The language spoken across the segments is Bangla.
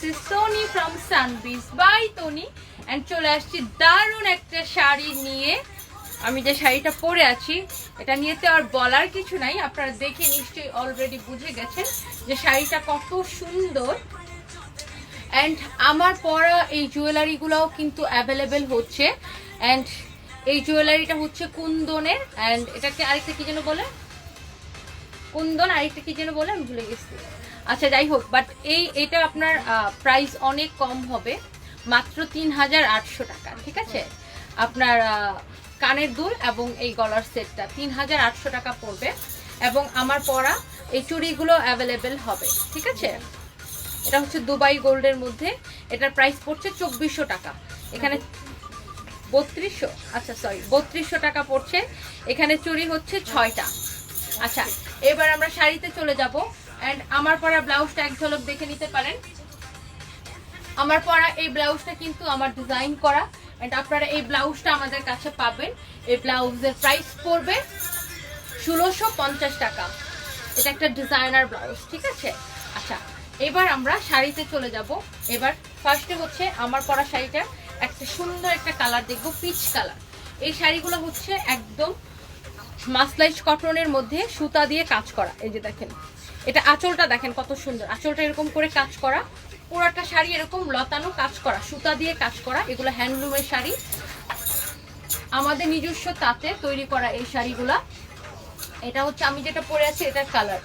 is Tony from Sunbees by Tony and চলে আসছি দারুণ একটা শাড়ি নিয়ে। আমি যে শাড়িটা পরে আছি এটা নিয়ে তো আর বলার কিছু নাই, আপনারা দেখে নিশ্চয়ই অলরেডি বুঝে গেছেন যে শাড়িটা কত সুন্দর। অ্যান্ড আমার পরা এই জুয়েলারিগুলোও কিন্তু অ্যাভেলেবেল হচ্ছে। অ্যান্ড এই জুয়েলারিটা হচ্ছে কুন্দনের, অ্যান্ড এটাকে আরেকটা কি যেন বলে, কুন্দন আরেকটা কি যেন বলে আমি ভুলে গেছি। আচ্ছা যাই হোক, বাট এটা আপনার প্রাইস অনেক কম হবে, মাত্র ৩,৮০০ টাকা। ঠিক আছে, আপনার কানের দুল এবং এই গলার সেটটা ৩,৮০০ টাকা পড়বে। এবং আমার পরা এই চুড়িগুলো অ্যাভেলেবেল হবে। ঠিক আছে, এটা হচ্ছে দুবাই গোল্ডের মধ্যে, এটার প্রাইস পড়ছে ২৪০০ টাকা। এখানে ৩২০০, আচ্ছা সরি ৩২০০ টাকা পড়ছে। এখানে চুড়ি হচ্ছে ৬টা। আচ্ছা, এবার আমরা শাড়িতে চলে যাব। অ্যান্ড আমার পরা ব্লাউজটা এক ঝলক দেখে নিতে পারেন। আমার পরা এই ব্লাউজটা কিন্তু আমার ডিজাইন করা, অ্যান্ড আপনারা এই ব্লাউজটা আমাদের কাছে পাবেন। এই ব্লাউজের প্রাইস পড়বে ১৬৫০ টাকা। এটা একটা ডিজাইনার ব্লাউজ। ঠিক আছে, আচ্ছা এবার আমরা শাড়িতে চলে যাব। এবার ফার্স্টে হচ্ছে আমার পরা শাড়িটা একটা সুন্দর একটা কালার দেখবো, পিচ কালার। এই শাড়িগুলো হচ্ছে একদম মাসলাইজ কটনের মধ্যে সুতা দিয়ে কাজ করা। এই যে দেখেন, এটা আঁচলটা দেখেন কত সুন্দর, আঁচলটা এরকম করে কাজ করা, পুরাটা শাড়ি এরকম লতানো কাজ করা, সুতা দিয়ে কাজ করা। এগুলো হ্যান্ডলুমের শাড়ি, আমাদের নিজস্ব তাঁতে তৈরি করা এই শাড়িগুলা। এটা হচ্ছে আমি যেটা পরে আছি এটার কালার,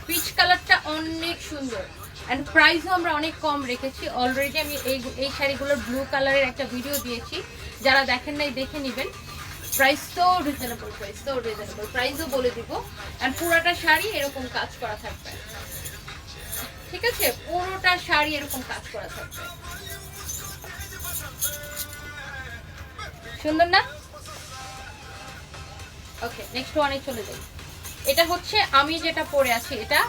পিচ কালারটা অনেক সুন্দর। অ্যান্ড প্রাইসও আমরা অনেক কম রেখেছি। অলরেডি আমি এই শাড়িগুলোর ব্লু কালারের একটা ভিডিও দিয়েছি, যারা দেখেন নাই দেখে নেবেন। প্রাইস তো রিজনেবল, প্রাইসও বলে দিব। অ্যান্ড পুরোটা শাড়ি এরকম কাজ করা থাকবে। ঠিক আছে, পুরোটা শাড়ি এরকম কাজ করা থাকবে। সুন্দর না? ওকে, নেক্সট ওয়ানে চলে যাই। এটা হচ্ছে আমি যেটা পরে আছি, এটা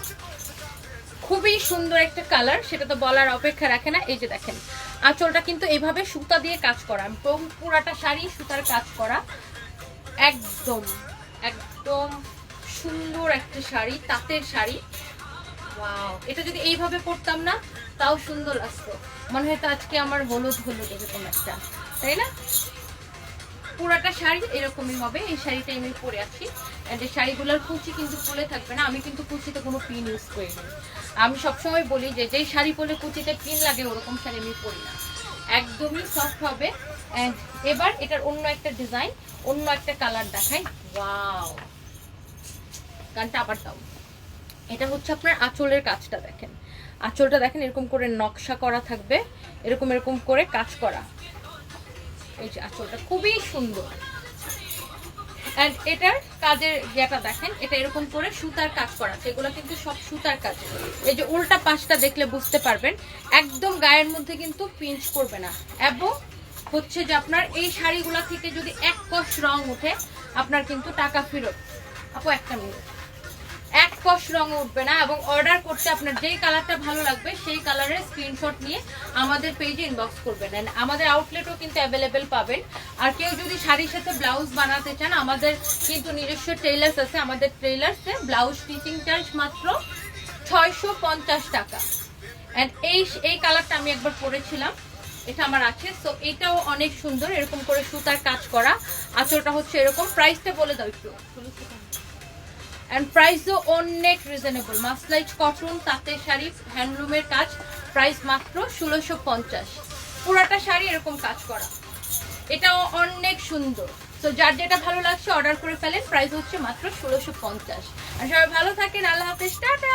খুবই সুন্দর একটা কালার, সেটা তো বলার অপেক্ষা রাখে না। এই যে দেখেন, আঁচলটা কিন্তু এইভাবে সুতা দিয়ে কাজ করা, পুরাটা শাড়ি সুতার কাজ করা। একদম একদম সুন্দর একটা শাড়ি, তাঁতের শাড়ি। ওয়াও, এটা যদি এইভাবে পরতাম না তাও সুন্দর লাগতো, মনে হয় তো আজকে আমার হলুদ হলুদ এরকম একটা, তাই না? পুরাটা শাড়ি এরকমই হবে। এই শাড়িটা আমি পরে আছি। এন্ড এই শাড়িগুলোর কুচি কিন্তু খুলে থাকবে না। আমি কিন্তু কুচিতে কোনো পিন ইউজ করি না। আমি সবসময় বলি যে যেই শাড়ি পরলে কুচিতে পিন লাগে ওরকম শাড়ি আমি পরি না, একদমই সফট হবে। এন্ড এবার এটার অন্য একটা ডিজাইন, অন্য একটা কালার দেখাই। ওয়াও, গানটা আবার দাও। এটা হচ্ছে আপনার আঁচলের কাজটা দেখেন, আঁচলটা দেখেন এরকম করে নকশা করা থাকবে, এরকম এরকম করে কাজ করা। এই যে আঁচলটা খুবই সুন্দর। এন্ড এটার কাজের যেটা দেখেন, এটা এরকম করে সুতার কাজ করা আছে, এগুলো কিন্তু সব সুতার কাজ। এই যে উল্টা পাশটা দেখলে বুঝতে পারবেন, একদম গায়ের মধ্যে কিন্তু পিঞ্চ করবে না। এবং হচ্ছে যে আপনার এই শাড়িগুলো থেকে যদি এক কষ রং উঠে আপনার কিন্তু টাকা ফেরত। আপু একটা মিনিট, এক কষ রং উঠবে না। এবং অর্ডার করতে আপনার যেই কালারটা ভালো লাগবে সেই কালারের স্ক্রিনশট নিয়ে আমাদের পেজে ইনবক্স করবেন। এন্ড আমাদের আউটলেটও কিন্তু অ্যাভেলেবেল পাবেন। আর কেউ যদি শাড়ির সাথে ব্লাউজ বানাতে চান, আমাদের কিন্তু নিজস্ব টেইলার্স আছে। আমাদের টেইলার্সে ব্লাউজ স্টিচিং চার্জ মাত্র ৬৫০ টাকা। অ্যান্ড এই কালারটা আমি একবার পরেছিলাম, এটা আমার আছে। সো এটাও অনেক সুন্দর, এরকম করে সুতার কাজ করা, আঁচলটা হচ্ছে এরকম। প্রাইসটা বলে দাও একটু। অ্যান্ড প্রাইসও অনেক রিজনেবল, মাসলাইজ কটন তাঁতের শাড়ি, হ্যান্ডলুমের কাজ, প্রাইস মাত্র ১৬৫০। পুরাটা শাড়ি এরকম কাজ করা, এটাও অনেক সুন্দর। তো যার যেটা ভালো লাগছে অর্ডার করে ফেলেন, প্রাইস হচ্ছে মাত্র ১৬৫০। আর সবাই ভালো থাকেন, আল্লাহ হাফেজ, টাটা।